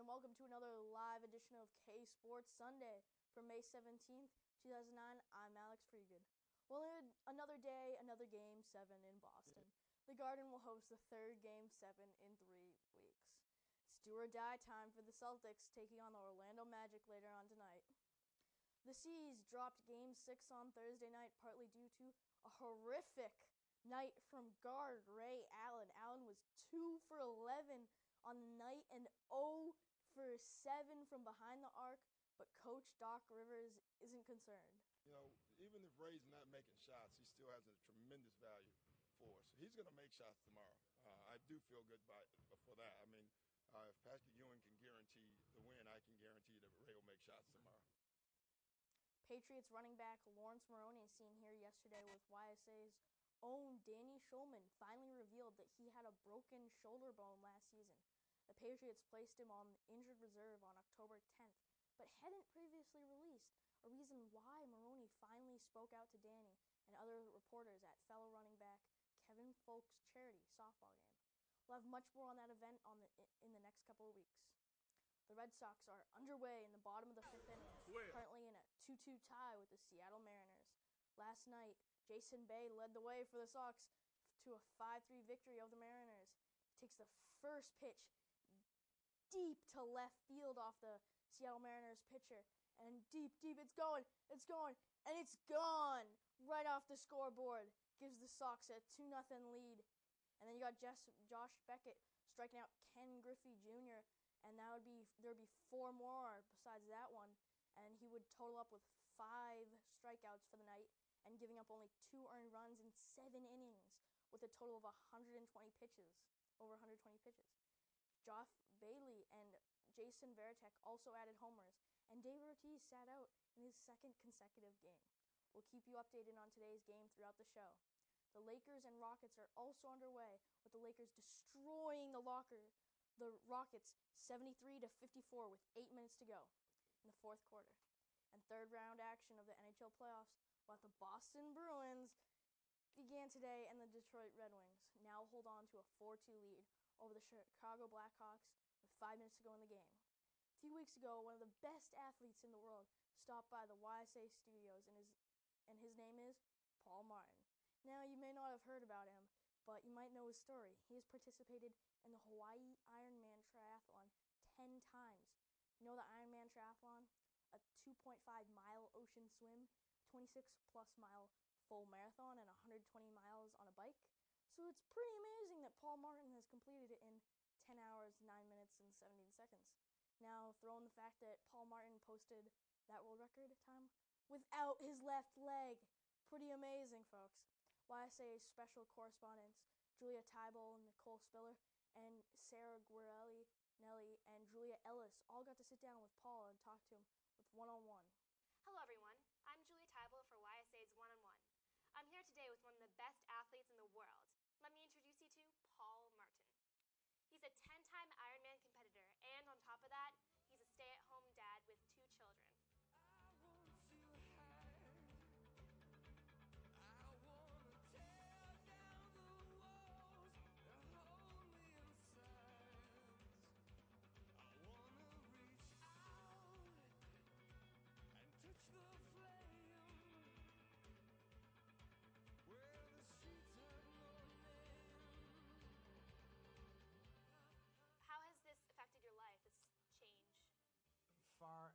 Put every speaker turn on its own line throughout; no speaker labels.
and welcome to another live edition of Ksports Sunday for May 17th, 2009. I'm Alex Freegan. Well, another day, another Game 7 in Boston. The Garden will host the third Game 7 in 3 weeks. It's do or die time for the Celtics taking on the Orlando Magic later on tonight. The C's dropped Game 6 on Thursday night partly due to a horrific night from guard Ray Allen. Allen was 2 for 11 on the night and 0 for 7 from behind the arc, but Coach Doc Rivers isn't concerned.
You know, even if Ray's not making shots, he still has a tremendous value for us. He's going to make shots tomorrow. I do feel good for that. I mean, if Patrick Ewing can guarantee the win, I can guarantee that Ray will make shots tomorrow.
Patriots running back Lawrence Maroney, seen here yesterday with YSA's own Danny Schulman, finally revealed that he had a broken shoulder bone last season. The Patriots placed him on injured reserve on October 10th, but hadn't previously released a reason why Maroney finally spoke out to Danny and other reporters at fellow running back Kevin Folk's charity softball game. We'll have much more on that event in the next couple of weeks. The Red Sox are underway in the bottom of the fifth inning, currently in a 2-2 tie with the Seattle Mariners. Last night, Jason Bay led the way for the Sox to a 5-3 victory over the Mariners. He takes the first pitch deep to left field off the Seattle Mariners pitcher. And deep, it's going, and it's gone right off the scoreboard. Gives the Sox a 2-0 lead. And then you got Josh Beckett striking out Ken Griffey Jr., and there would be 4 more besides that one, and he would total up with 5 strikeouts for the night and giving up only 2 earned runs in 7 innings with a total of 120 pitches, over 120 pitches. Josh Bailey and Jason Varitek also added homers, and David Ortiz sat out in his second consecutive game. We'll keep you updated on today's game throughout the show. The Lakers and Rockets are also underway, with the Lakers destroying the Rockets 73-54 with 8 minutes to go in the fourth quarter. And third round action of the NHL playoffs, while the Boston Bruins began today, and the Detroit Red Wings now hold on to a 4-2 lead over the Chicago Blackhawks with 5 minutes to go in the game. A few weeks ago, one of the best athletes in the world stopped by the YSA studios, and his name is Paul Martin. Now, you may not have heard about him, but you might know his story. He has participated in the Hawaii Ironman triathlon 10 times. You know the Ironman triathlon? A 2.5-mile ocean swim, 26-plus mile full marathon, and 120 miles on a bike. So it's pretty amazing that Paul Martin has completed it in 10 hours, 9 minutes, and 17 seconds. Now, throw in the fact that Paul Martin posted that world record time without his left leg. Pretty amazing, folks. YSA special correspondents Julia Tybal, Nicole Spiller, and Sarah Guerelli, Nelly, and Julia Ellis all got to sit down with Paul and talk to him with one-on-one.
Hello, everyone. I'm Julia Tybal for YSA's One-on-One. I'm here today with one of the best athletes in the world. Let me introduce you to Paul Martin. He's a 10-time Ironman competitor, and on top of that, he's a stay-at-home dad with 2 children.
Touch the flame where the streets have no name.
How has this affected your life, this change?
By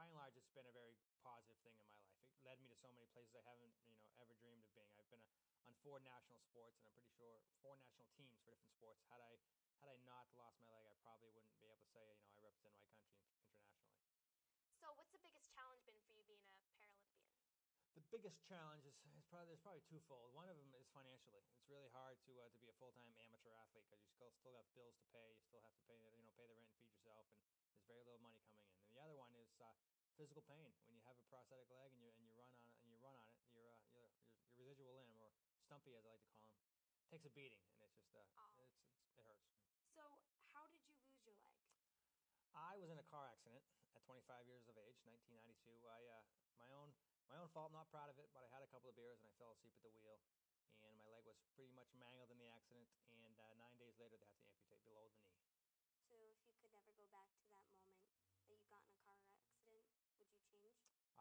and large, it's been a very positive thing in my life. It led me to so many places I haven't, ever dreamed of being. I've been on 4 national sports, and I'm pretty sure 4 national teams for different sports. Had I not lost my leg, I probably wouldn't be able to say, I represent my country internationally.
So what's the biggest challenge been for you being a Paralympian?
The biggest challenge is probably twofold. One of them is financially. It's really hard to be a full-time amateur athlete because you still have bills to pay. You still have to pay the rent and feed yourself, and there's very little money coming in. And the other one is physical pain. When you have a prosthetic leg and you run on it, your residual limb, or stumpy as I like to call him, takes a beating, and it's just it hurts.
So how did you lose your leg?
I was in a car accident at 25 years of age, 1992. My own fault, not proud of it, but I had a couple of beers and I fell asleep at the wheel, and my leg was pretty much mangled in the accident, and 9 days later they had to amputate below the knee.
So if you could never go back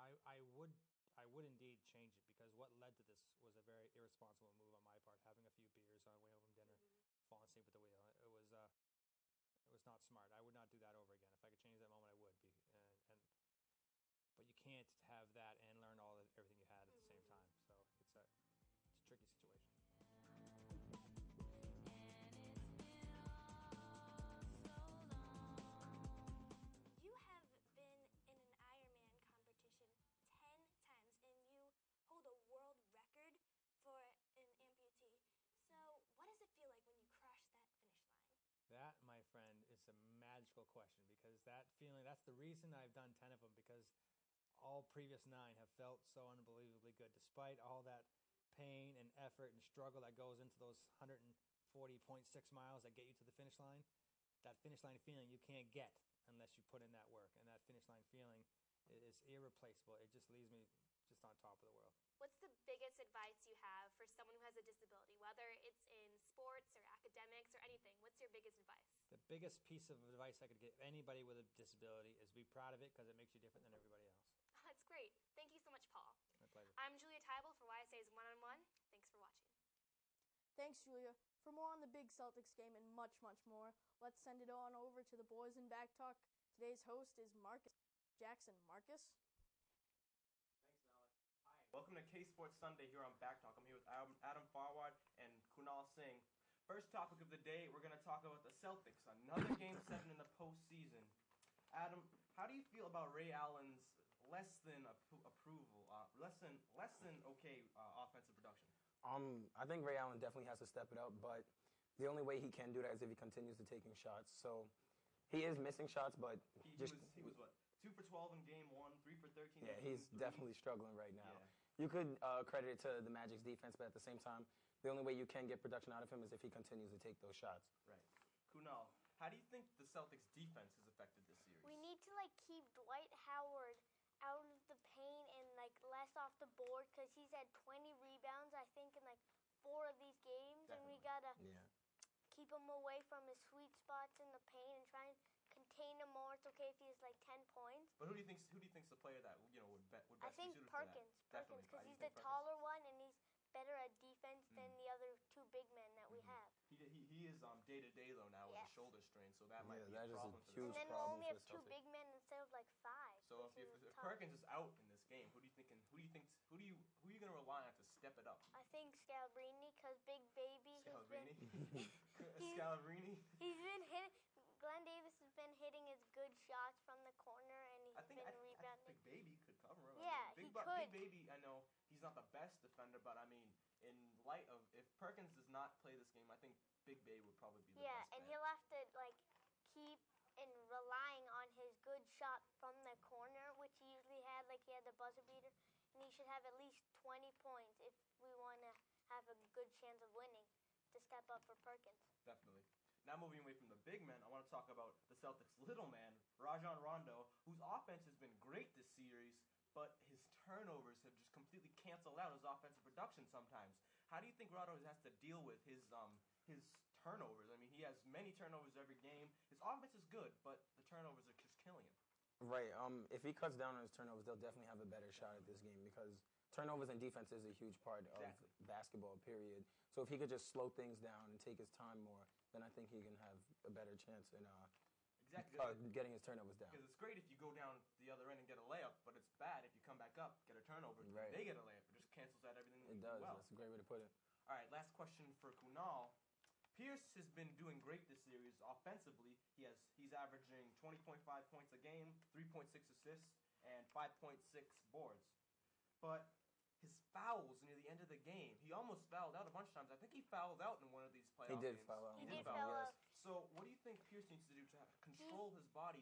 I would indeed change it because what led to this was a very irresponsible move on my part. Having a few beers on the way home from dinner, falling asleep at the wheel. It was not smart. I would not do that over again. If I could change that moment, I would. But you can't have that and learn everything you had at the same time. So it's a tricky situation.
You have been in an Ironman competition 10 times and you hold a world record for an amputee. So, what does it feel like when you cross that finish line?
That, my friend, is a magical question because that feeling, that's the reason I've done 10 of them because all previous 9 have felt so unbelievably good despite all that pain and effort and struggle that goes into those 140.6 miles that get you to the finish line. That finish line feeling you can't get unless you put in that work, and that finish line feeling is irreplaceable. It just leaves me just on top of the world.
What's the biggest advice you have for someone who has a disability, whether it's in sports or academics or anything? What's your biggest advice?
The biggest piece of advice I could give anybody with a disability is be proud of it because it makes you different than everybody else.
That's great. Thank you so much, Paul.
My pleasure.
I'm Julia Tybel for YSA's One-on-One. Thanks for watching.
Thanks, Julia. For more on the big Celtics game and much, much more, let's send it on over to the boys in Back Talk. Today's host is Marcus Jackson. Marcus?
Thanks, Malik. Hi. Welcome to Ksports Sunday here on Back Talk. I'm here with Adam Farwad and Kunal Singh. First topic of the day, we're going to talk about the Celtics. Another Game 7 in the postseason. Adam, how do you feel about Ray Allen's less than okay offensive production?
I think Ray Allen definitely has to step it up, but the only way he can do that is if he continues to taking shots. So he is missing shots, but
he was what, 2 for 12 in Game 1, 3 for 13.
Yeah, he's definitely struggling right now.
Yeah.
You could credit it to the Magic's defense, but at the same time, the only way you can get production out of him is if he continues to take those shots.
Right. Kunal, how do you think the Celtics defense has affected this series?
We need to keep Dwight Howard out of the paint and less off the board because he's had 20 rebounds I think in 4 of these games.
Definitely.
And we gotta
Yeah.
keep him away from his sweet spots in the paint and try and contain him more. It's okay if he has 10 points.
But who do you think's the player that would best
I
be
think
suited for that?
Perkins
Definitely.
because
You
he's
think
the
Perkins?
taller one and he's better at defense than the other 2 big men that we have.
He is day to day though now with a
Yes.
shoulder strain, so that might be
that
a
is a
problem for
huge
And then
them.
we'll
problem
only
for
have
the
2
Celtics.
big men instead of 5.
So
which
if
is tough.
Perkins is out in this game, who are you going to rely on to step it up?
I think Scalabrini because Big Baby has been
Scalabrini?
He's been hitting. Glenn Davis has been hitting his good shots from the corner, and he's been rebounding.
Big Baby could cover him.
Yeah, he could.
Big Baby, I know he's not the best defender, but I mean, in light of if Perkins does not play this game, I think Big Baby would probably be the
Yeah,
best
and
bet.
he'll have to keep and relying on his good shot from the corner, which he usually had. He had the buzzer beater, and he should have at least 20 points if we want to have a good chance of winning to step up for Perkins.
Definitely. Now moving away from the big men, I want to talk about the Celtics' little man, Rajon Rondo, whose offense has been great this series, but his turnovers have just completely canceled out his offensive production sometimes. How do you think Rondo has to deal with his turnovers? I mean, he has many turnovers every game. His offense is good, but the turnovers are just killing him.
Right. If he cuts down on his turnovers, they'll definitely have a better shot at this game because turnovers and defense is a huge part of basketball, period. So if he could just slow things down and take his time more, then I think he can have a better chance in getting his turnovers down.
Because it's great if you go down the other end and get a layup, but it's bad if you come back up, get a turnover,
Right.
they get a layup. It just cancels out everything.
It does.
Well.
That's a great way to put it.
All right, last question for Kunal. Pierce has been doing great this series offensively. He's averaging 20.5 points a game, 3.6 assists, and 5.6 boards. But his fouls near the end of the game, he almost fouled out a bunch of times. I think he fouled out in one of these playoff
He did
games.
foul out.
He did foul out.
So what do you think Pierce needs to do to control his body